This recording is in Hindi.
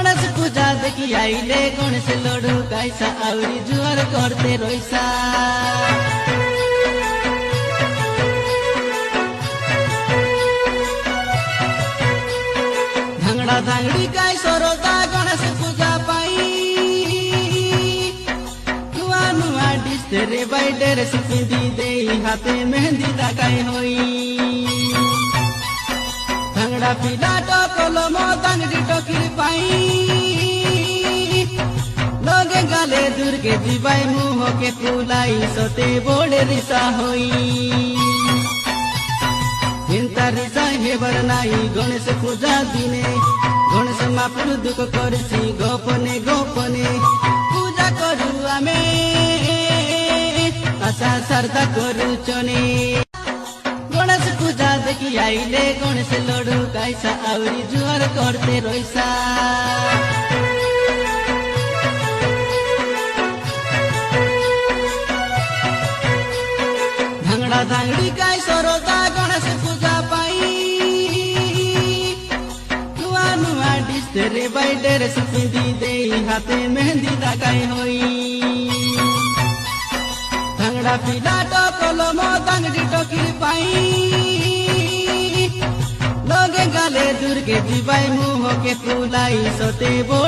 गणेश पूजा देखी आइले गणेश लड्डू कैसा आउरी जुआर करते रोइसा धांगड़ा धांगड़ी काय सरोदा गणेश पूजा पाई नुआ नुआ डिस तेरे बाई ड्रेस पिंदी दे हाथे मेहंदी लगाई होई धांगड़ा पीला टोकलो मो दांगड़ी टोकरी पाई लोगे गाले दुर्गे जीवाई मुँह के फुलाई सोते बोड़े रिसा होई हिंता रिसा हेबर नाई गणेश पूजा दिने गणेश महाप्रभु दुख करसी गोपने गोपने पूजा करू आमे आशा श्रद्धा करू चने गणेश पूजा देखी आइले गणेश लड्डू कैसा आउरी जुआर करते रोइसा धांगड़ा धांगड़ी काय सरोदा गणेश पूजा पाई नुआ नुआ डिस तेरे बाई ड्रेस पिंदी दे हाथे मेहंदी लगाई होई धांगड़ा पीला टोकलो मो दांगड़ी टोकरी पाई लोगे गाले दुर्गे जीवाई मुँह के फुलाई सोते बोड़